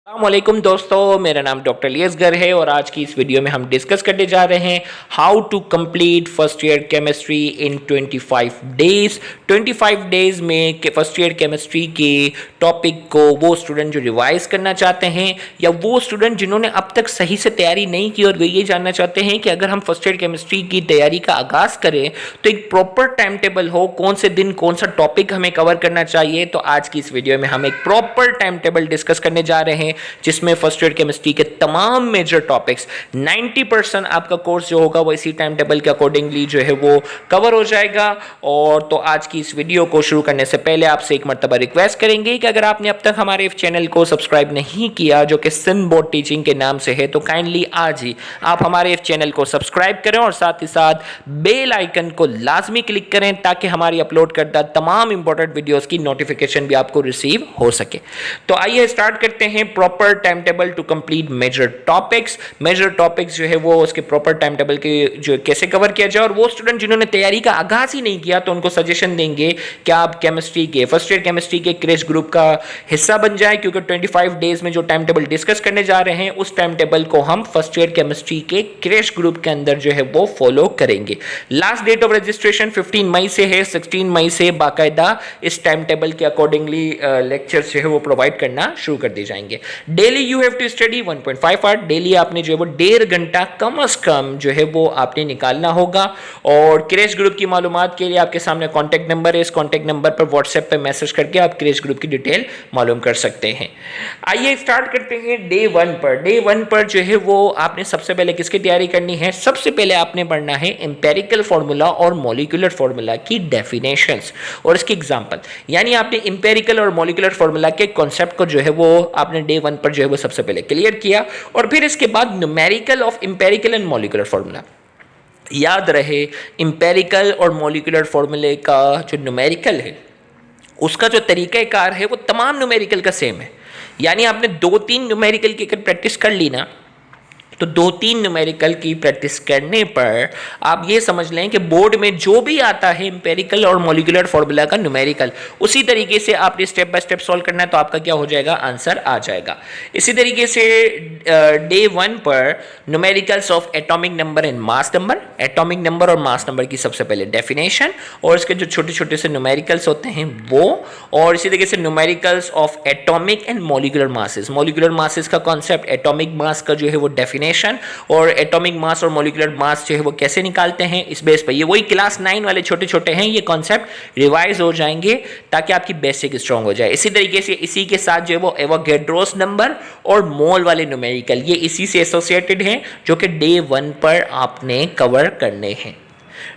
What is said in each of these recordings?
अस्सलामुअलैकुम दोस्तों, मेरा नाम डॉक्टर लियसगर है और आज की इस वीडियो में हम डिस्कस करने जा रहे हैं how to complete first year chemistry in 25 days. 25 days में फर्स्ट ईयर केमिस्ट्री के टॉपिक को वो स्टूडेंट जो रिवाइज करना चाहते हैं या वो स्टूडेंट जिन्होंने अब तक सही से तैयारी नहीं की और वे ये जानना चाहते हैं कि अगर हम फर्स्ट ईयर केमिस्ट्री की तैयारी का आगाज़ करें तो एक प्रॉपर टाइम टेबल हो, कौन से दिन कौन सा टॉपिक हमें कवर करना चाहिए। तो आज की इस वीडियो में हम एक प्रॉपर टाइम टेबल डिस्कस करने जा रहे हैं जिसमें फर्स्ट ईयर केमिस्ट्री के तमाम मेजर टॉपिक्स 90% आपका कोर्स जो होगा वो इसी टाइम टेबल के अकॉर्डिंगली जो है वो कवर हो जाएगा। और तो आज की इस वीडियो को शुरू करने से पहले आपसे एक मर्तबा रिक्वेस्ट करेंगे कि अगर आपने अब तक हमारे चैनल को सब्सक्राइब नहीं किया जो कि सिंध बोर्ड टीचिंग के नाम से है तो काइंडली आज ही आप हमारे चैनल को सब्सक्राइब करें और साथ ही साथ बेल आइकन को लाजमी क्लिक करें ताकि हमारी अपलोड करता तमाम इंपॉर्टेंट वीडियोस की नोटिफिकेशन भी आपको रिसीव हो सके। तो आइए स्टार्ट करते हैं proper time table to complete major topics. Major topics जो है वो उसके प्रॉपर टाइम टेबल के जो कैसे कवर किया जाए और वो स्टूडेंट जिन्होंने तैयारी का आगाज ही नहीं किया तो उनको सजेशन देंगे कि आप केमिस्ट्री के फर्स्ट ईयर केमिस्ट्री के क्रैश ग्रुप का हिस्सा बन जाए, क्योंकि 25 डेज में जो टाइम टेबल डिस्कस करने जा रहे हैं उस टाइम टेबल को हम फर्स्ट ईयर केमिस्ट्री के क्रैश ग्रुप के अंदर जो है वो फॉलो करेंगे। लास्ट डेट ऑफ रजिस्ट्रेशन 15 मई से है, 16 मई से बाकायदा इस टाइम टेबल के अकॉर्डिंगली लेक्चर्स जो है वो प्रोवाइड करना शुरू कर दिए जाएंगे। Daily you have to study 1.5 hour, daily आपने जो है वो 1.5 घंटा कम अज कम जो है वो आपने निकालना होगा। और क्रैश ग्रुप की मालूमात के लिए आपके सामने कॉन्टैक्ट नंबर है, इस कॉन्टैक्ट नंबर पर व्हाट्सएप पे मैसेज करके आप क्रैश ग्रुप की डिटेल मालूम कर सकते हैं। आइए स्टार्ट करते हैं डे 1 पर। डे 1 पर जो है वो आपने सबसे पहले किसकी तैयारी करनी है? सबसे पहले आपने पढ़ना है एम्पेरिकल फार्मूला और मॉलिक्यूलर फार्मूला की डेफिनेशंस और इसकी एग्जांपल, यानी आपने एम्पेरिकल और मॉलिक्यूलर फार्मूला के कॉन्सेप्ट को जो है वो आपने डे 1 पर जो है वो सबसे पहले क्लियर किया और फिर इसके बाद numerical of empirical and molecular formula. याद रहे एम्पेरिकल और मॉलिक्यूलर फार्मूले का जो न्यूमेरिकल है उसका जो तरीक़ाकार है वो तमाम न्यूमेरिकल का सेम है, यानी आपने 2-3 न्यूमेरिकल की अगर प्रैक्टिस कर ली ना तो 2-3 न्यूमेरिकल की प्रैक्टिस करने पर आप ये समझ लें कि बोर्ड में जो भी आता है एम्पेरिकल और मॉलिक्यूलर फार्मूला का न्यूमेरिकल उसी तरीके से आपने स्टेप बाय स्टेप सॉल्व करना है तो आपका क्या हो जाएगा? आंसर आ जाएगा। इसी तरीके से डे 1 पर numericals of atomic number and mass number, atomic number और मास नंबर की सबसे पहले डेफिनेशन और इसके जो छोटे छोटे से न्यूमेरिकल्स होते हैं वो, और इसी तरीके से numericals of atomic and molecular masses, molecular masses का कॉन्सेप्ट, एटॉमिक मास का जो है वो डेफिनेशन और एटॉमिक मास और मॉलिक्यूलर मास जो है वो कैसे निकालते हैं इस बेस पर। ये वही क्लास 9 वाले छोटे छोटे हैं, ये कॉन्सेप्ट रिवाइज हो जाएंगे ताकि आपकी बेसिक स्ट्रांग हो जाए। इसी तरीके से इसी के साथ जो है वो एवोगैड्रोस नंबर और मोल वाले न्यूमेरिकल ये इसी से एसोसिएटेड हैं जो कि डे 1 पर आपने कवर करने हैं।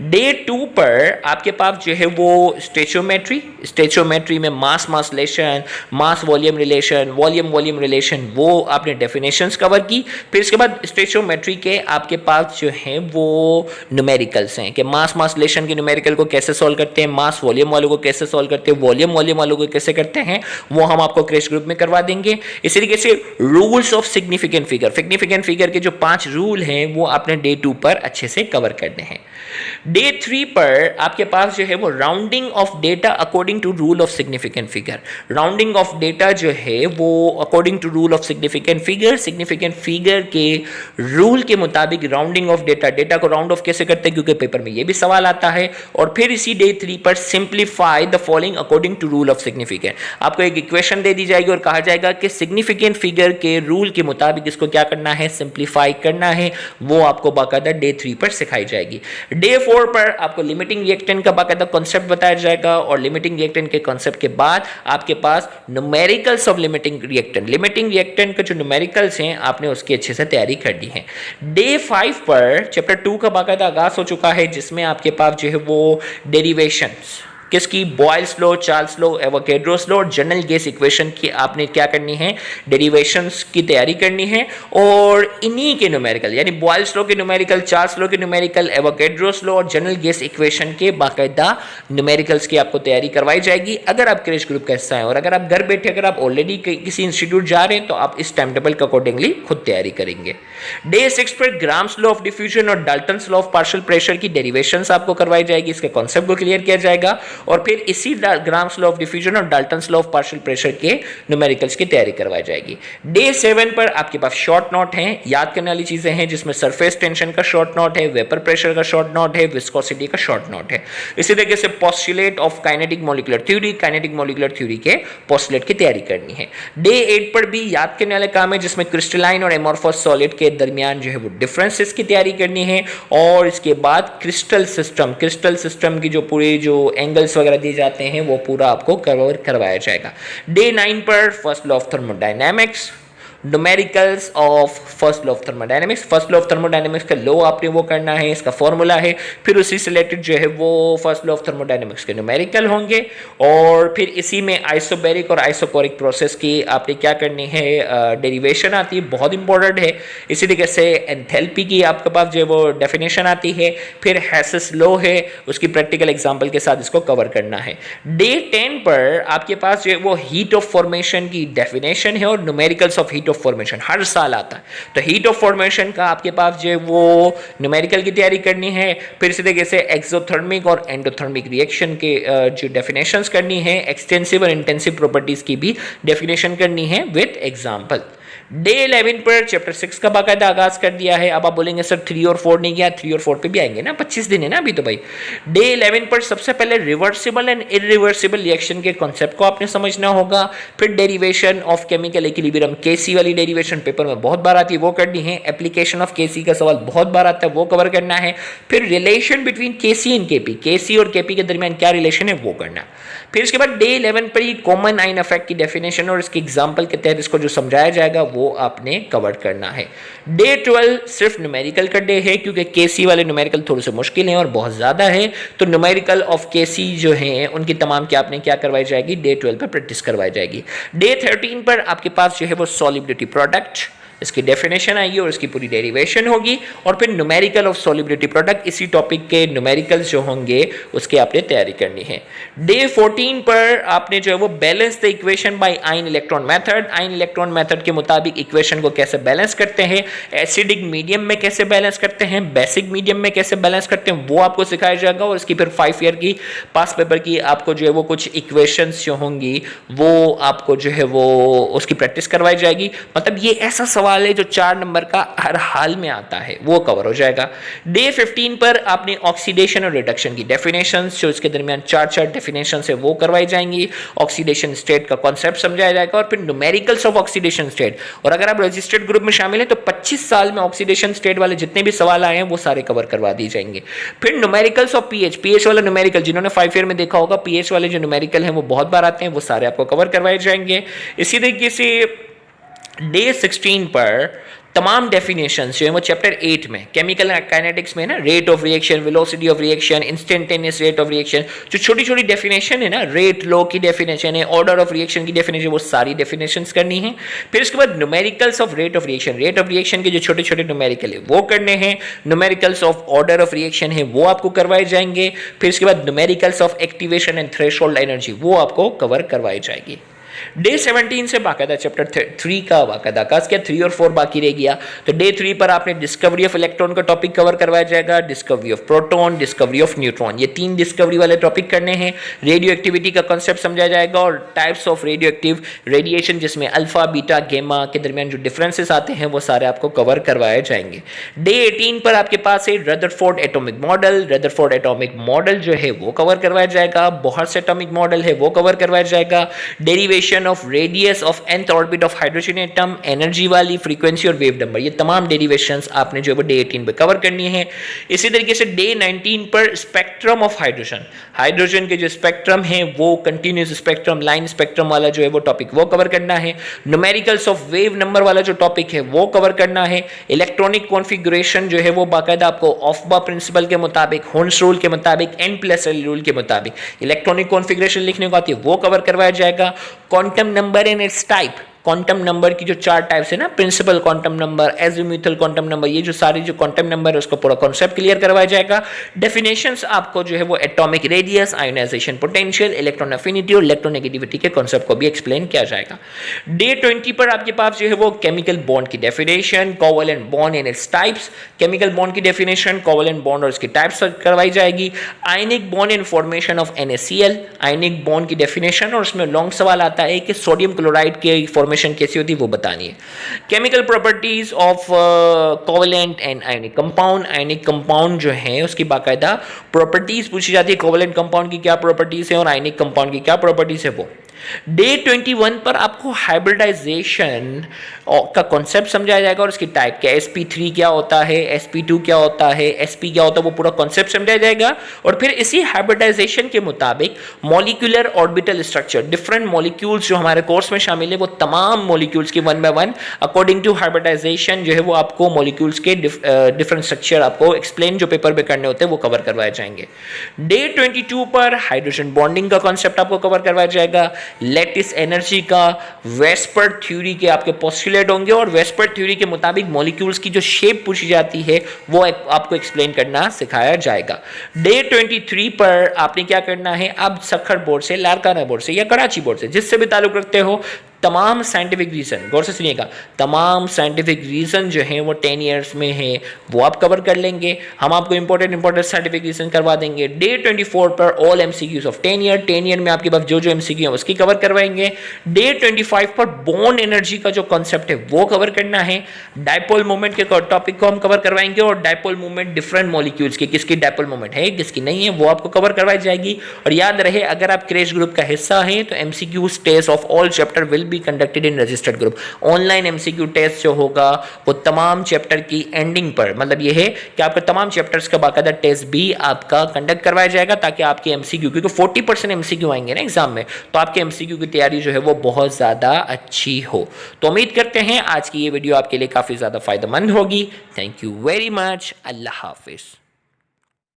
डे 2 पर आपके पास जो है वो स्टेचोमेट्री, स्टेचोमेट्री में mass mass relation, mass volume relation, volume volume relation, वो आपने डेफिनेशंस कवर की। फिर इसके बाद स्टेचोमेट्री के आपके पास जो है वो न्यूमेरिकल्स हैं कि मास मास रिलेशन के न्यूमेरिकल को कैसे सॉल्व करते हैं, मास वॉल्यूम वालों को कैसे सॉल्व करते हैं, वॉल्यूम वॉल्यूम वालों को कैसे करते हैं, वो हम आपको क्रैश ग्रुप में करवा देंगे। इसी तरीके से rules of significant figure, significant figure के जो 5 रूल हैं वो आपने डे 2 पर अच्छे से कवर करने हैं। डे 3 पर आपके पास जो है वो rounding off data according to rule of significant figure, rounding off data जो है वो according to rule of significant figure, significant figure के रूल के मुताबिक राउंडिंग ऑफ डेटा, डेटा को राउंड ऑफ कैसे करते हैं क्योंकि पेपर में ये भी सवाल आता है। और फिर इसी डे 3 पर simplify the following according to rule of significant, आपको एक इक्वेशन दे दी जाएगी और कहा जाएगा कि सिग्निफिकेंट फिगर के रूल के मुताबिक इसको क्या करना है? सिंप्लीफाई करना है। वो आपको बाकायदा डे 3 पर सिखाई जाएगी। डे 4 पर आपको लिमिटिंग रिएक्टेंट का बाकायदा कॉन्सेप्ट बताया जाएगा और लिमिटिंग रिएक्टेंट के कॉन्सेप्ट के बाद आपके पास numericals of limiting reactant, limiting reactant के जो न्यूमेरिकल्स हैं आपने उसकी अच्छे से तैयारी करनी है। डे 5 पर चैप्टर 2 का बाकायदा आगाज हो चुका है जिसमें आपके पास जो है वो डेरिवेशंस किसकी? Boyle's law, Charles law, Avogadro's law और जनरल गैस इक्वेशन की आपने क्या करनी है? डेरिवेशंस की तैयारी करनी है और इन्हीं के न्यूमेरिकल यानी बॉयल्स लॉ के न्यूमेरिकल, चार्ल्स लॉ के न्यूमेरिकल, एवोगैड्रोस लॉ और जनरल गैस इक्वेशन के बाकायदा न्यूमेरिकल्स की आपको तैयारी करवाई जाएगी अगर आप क्रैश ग्रुप का हिस्सा हैं। और अगर आप घर बैठे अगर आप ऑलरेडी किसी इंस्टीट्यूट जा रहे हैं तो आप इस टाइम टेबल के अकॉर्डिंगली खुद तैयारी करेंगे। डे 6 पर ग्राम्स लॉ ऑफ डिफ्यूजन और Dalton's law of partial pressure की डेरिवेशंस आपको करवाई जाएगी, इसके कॉन्सेप्ट को क्लियर किया जाएगा और फिर इसी ग्राम्स लॉ ऑफ डिफ्यूजन और Dalton's law of partial pressure के न्यूमेरिकल्स की तैयारी करवाई जाएगी। डे 7 पर आपके पास शॉर्ट नोट हैं, याद करने वाली चीजें हैं, जिसमें सरफेस टेंशन का शॉर्ट नोट है, वेपर प्रेशर का शॉर्ट नोट है, विस्कोसिटी का शॉर्ट नोट है। इसी तरीके से postulate of kinetic molecular theory, kinetic molecular theory के पोस्टुलेट की तैयारी करनी है। डे 8 पर भी याद करने वाले काम है, जिसमें क्रिस्टलाइन और एमोर्फस सॉलिड के दरमियान जो है वो डिफरेंसेस की तैयारी करनी है और इसके बाद क्रिस्टल सिस्टम की जो पूरे जो एंगल्स वगैरह दिए जाते हैं वो पूरा आपको कवर करवाया जाएगा। डे 9 पर first law of thermodynamics, numericals of first law of thermodynamics, first law of thermodynamics का लॉ आपने वो करना है, इसका फॉर्मूला है, फिर उसी से रिलेटेड जो है वो फर्स्ट लॉ ऑफ थर्मोडायनेमिक्स के न्यूमेरिकल होंगे और फिर इसी में आइसोबैरिक और आइसोकोरिक प्रोसेस की आपने क्या करनी है, डेरिवेशन आती है, बहुत इंपॉर्टेंट है। इसी तरीके से एंथैल्पी की आपके पास जो है वो डेफिनेशन आती है, फिर हेसिस लॉ है, उसकी प्रैक्टिकल एग्जांपल के साथ इसको कवर करना है। डे 10 पर आपके पास जो है वो हीट ऑफ फॉर्मेशन की डेफिनेशन है और numericals of heat of formation हर साल आता है, तो हीट ऑफ फॉर्मेशन का आपके पास जो है वो न्यूमेरिकल की तैयारी करनी है। फिर इसी तरीके से एक्सोथर्मिक और एंडोथर्मिक रिएक्शन के जो डेफिनेशंस करनी है, एक्सटेंसिव और इंटेंसिव प्रॉपर्टीज की भी डेफिनेशन करनी है विद एग्जांपल। डे 11 पर चैप्टर 6 का बाकायदा आगाज कर दिया है। अब आप बोलेंगे सर 3 और 4 नहीं किया, 3 और 4 पे भी आएंगे ना, 25 दिन है ना अभी तो भाई। डे 11 पर सबसे पहले रिवर्सिबल एंड इरिवर्सिबल रिएक्शन के कॉन्सेप्ट को आपने समझना होगा, फिर डेरिवेशन ऑफ केमिकल इक्विलिब्रियम, केसी वाली डेरिवेशन पेपर में बहुत बार आती है, वो करनी है। एप्लीकेशन ऑफ केसी का सवाल बहुत बार आता है, वो कवर करना है। फिर relation between KC and KP, KC और केपी के दरमियान क्या रिलेशन है वो करना। फिर इसके बाद डे 11 पर ही कॉमन आइन इफेक्ट की डेफिनेशन और इसके एग्जांपल के तहत इसको जो समझाया जाएगा वो आपने कवर करना है। डे 12 सिर्फ न्यूमेरिकल का डे है, क्योंकि केसी वाले न्यूमेरिकल थोड़े से मुश्किल हैं और बहुत ज्यादा है, तो न्यूमेरिकल ऑफ केसी जो हैं उनकी तमाम क्या आपने क्या करवाई जाएगी, डे 12 पर प्रैक्टिस करवाई जाएगी। डे 13 पर आपके पास जो है वो सॉलिबिलिटी प्रोडक्ट, इसकी डेफिनेशन आएगी और इसकी पूरी डेरिवेशन होगी और फिर न्यूमेरिकल ऑफ सॉल्युबिलिटी प्रोडक्ट, इसी टॉपिक के न्यूमेरिकल्स जो होंगे उसकी आपने तैयारी करनी है। डे 14 पर आपने जो है वो balance the equation by ion electron method, ion electron method के मुताबिक इक्वेशन को कैसे बैलेंस करते हैं, एसिडिक मीडियम में कैसे बैलेंस करते हैं, बेसिक मीडियम में कैसे बैलेंस करते हैं, वो आपको सिखाया जाएगा और इसकी फिर 5 ईयर की पास पेपर की आपको जो है वो कुछ इक्वेशंस जो होंगी वो आपको जो है वो उसकी प्रैक्टिस करवाई जाएगी। मतलब ये ऐसा सवाल है जो 4 नंबर का हर हाल में आता है, वो कवर हो जाएगा। डे 15 पर आपने ऑक्सीडेशन और रिडक्शन की डेफिनेशंस, जो इसके दरमियान 4 डेफिनेशंस है वो करवाई जाएंगी। ऑक्सीडेशन स्टेट का कॉन्सेप्ट समझाया जाएगा और फिर न्यूमेरिकल्स ऑफ ऑक्सीडेशन स्टेट, और अगर आप रजिस्टर्ड ग्रुप में शामिल हैं तो 25 साल में ऑक्सीडेशन स्टेट वाले जितने भी सवाल आए हैं वो सारे कवर करवा दिए जाएंगे। फिर न्यूमेरिकल्स ऑफ पीएच, पीएच वाला न्यूमेरिकल जिन्होंने 5 ईयर में देखा होगा, पीएच वाले जो न्यूमेरिकल हैं वो बहुत बार आते हैं, वो सारे आपको कवर करवाए जाएंगे। इसी तरीके से डे 16 पर तमाम डेफिनेशंस जो है वो चैप्टर 8 में केमिकल काइनेटिक्स में ना, rate of reaction, velocity of reaction, instantaneous rate of reaction, जो छोटी छोटी डेफिनेशन है ना, रेट लॉ की डेफिनेशन है, ऑर्डर ऑफ रिएक्शन की डेफिनेशन, वो सारी डेफिनेशंस करनी है। फिर उसके बाद numericals of rate of reaction, rate of reaction के जो छोटे छोटे न्यूमेरिकल है वो करने हैं। Numericals of order of reaction है वो आपको करवाए जाएंगे। फिर उसके बाद numericals of activation and threshold energy वो आपको कवर करवाई जाएगी। डे 17 से बाकायदा चैप्टर 3 का बाकायदा आगाज किया, 3 और 4 बाकी रह गया। तो डे 3 पर आपने डिस्कवरी ऑफ इलेक्ट्रॉन का टॉपिक कवर करवाया जाएगा, discovery of proton, discovery of neutron, ये 3 डिस्कवरी वाले टॉपिक करने हैं। रेडियो एक्टिविटी का कॉन्सेप्ट समझाया जाएगा और types of radio active radiation, जिसमें अल्फा, बीटा, गेमा के दरमियान जो डिफरेंसेस आते हैं वो सारे आपको कवर करवाए जाएंगे। डे 18 पर आपके पास है Rutherford atomic model, Rutherford atomic model जो है वो कवर करवाया जाएगा। बोहर्स एटॉमिक मॉडल है वो कवर करवाया जाएगा। Derivation of radius of nth orbit of hydrogen atom, energy वाली, फ्रीक्वेंसी और वेव नंबर, ये तमाम डेरिवेशंस आपने जो है डे 18 पे कवर करनी है। इसी तरीके से डे 19 पर स्पेक्ट्रम ऑफ हाइड्रोजन, हाइड्रोजन के जो स्पेक्ट्रम है वो कंटिन्यूस स्पेक्ट्रम, लाइन स्पेक्ट्रम वाला जो है वो टॉपिक वो कवर करना है। न्यूमेरिकल्स ऑफ वेव नंबर वाला जो टॉपिक है वो कवर करना है। इलेक्ट्रॉनिक कॉन्फ़िगरेशन जो है वो बाकायदा आपको ऑफबा प्रिंसिपल के मुताबिक, होन्स रूल के मुताबिक, n+l रूल के मुताबिक इलेक्ट्रॉनिक कॉन्फ़िगरेशन लिखने को आती है वो कवर करवाया जाएगा। Quantum number and its type, quantum number की जो 4 टाइप्स है ना, principal quantum number, azimuthal quantum number, ये जो सारे जो क्वांटम नंबर है उसका पूरा कॉन्सेप्ट क्लियर करवाया जाएगा। डेफिनेशंस आपको जो है वो atomic radius, ionization potential, electron affinity और इलेक्ट्रोनेगेटिविटी के कॉन्सेप्ट को भी एक्सप्लेन किया जाएगा। डे 20 पर आपके पास जो है वो केमिकल बॉन्ड की definition, covalent bond and its types, chemical bond की डेफिनेशन, कोवेलेंट बॉन्ड और इसकी टाइप्स करवाई जाएगी। Ionic bond and formation of NaCl, ionic bond की डेफिनेशन, और उसमें लॉन्ग सवाल आता है कि सोडियम क्लोराइड की फॉर्मेशन कैसी होती है वो बतानी है। Chemical properties of covalent and ionic compound, ionic compound जो है उसकी बाकायदा प्रॉपर्टीज पूछी जाती है, कोवेलेंट कंपाउंड की क्या प्रॉपर्टीज है और आयनिक कंपाउंड की क्या प्रॉपर्टीज है वो। डे 21 पर आपको हाइब्रिडाइजेशन का कॉन्सेप्ट समझाया जाएगा और उसकी टाइप क्या है, sp3 क्या होता है, sp2 क्या होता है, sp क्या होता है, वो पूरा कॉन्सेप्ट समझाया जाएगा। और फिर इसी हाइब्रिडाइजेशन के मुताबिक molecular orbital structure, different molecules जो हमारे कोर्स में शामिल है वो तमाम मॉलिक्यूल्स की 1 बाय 1 अकॉर्डिंग टू हाइब्रिडाइजेशन जो है वो आपको मॉलिक्यूल्स के डिफरेंट स्ट्रक्चर आपको एक्सप्लेन जो पेपर पे करने होते हैं वो कवर करवाए जाएंगे। डे 22 पर हाइड्रोजन बॉन्डिंग का कॉन्सेप्ट आपको कवर करवाया जाएगा, लैटिस एनर्जी का, वेस्पर थ्योरी के आपके पोस्टुलेट होंगे और वेस्पर थ्योरी के मुताबिक मॉलिक्यूल्स की जो शेप पूछी जाती है वो आपको एक्सप्लेन करना सिखाया जाएगा। डे 23 पर आपने क्या करना है, अब सखर बोर्ड से, लारकाना बोर्ड से या कराची बोर्ड से जिससे भी ताल्लुक रखते हो, तमाम साइंटिफिक रीजन, गौर से सुनिएगा, तमाम साइंटिफिक रीजन जो है वो 10 ईयर्स में है वो आप कवर कर लेंगे। हम आपको इंपॉर्टेंट साइंटिफिक रीजन करवा देंगे। डे 24 पर all MCQs of 10 year, 10 year में आपके पास जो जो MCQ है उसकी कवर करवाएंगे। डे 25 पर बॉन्ड एनर्जी का जो कॉन्सेप्ट है वो कवर करना है। डायपोल मोमेंट के टॉपिक को हम कवर करवाएंगे और डायपोल मोमेंट डिफरेंट मॉलिक्यूल्स की, किसकी डायपोल मोमेंट है किसकी नहीं है वो आपको कवर करवाई जाएगी। और याद रहे अगर आप क्रैश ग्रुप का हिस्सा है तो MCQ test of all chapter will be conducted in registered group. Online MCQ test जो होगा वो तमाम चैप्टर की एंडिंग पर, मतलब ये है कि आपका तमाम चैप्टर्स का बाकायदा टेस्ट भी आपका कंडक्ट करवाया जाएगा ताकि आपके MCQ, क्योंकि 40% MCQ आएंगे ना एग्जाम में, तो आपके MCQ की तैयारी जो है वो बहुत ज़्यादा अच्छी हो। तो उम्मीद करते हैं आज की ये वीडियो आपके लिए काफ़ी ज़्यादा फायदेमंद होगी। Thank you very much. अल्लाह हाफिज़।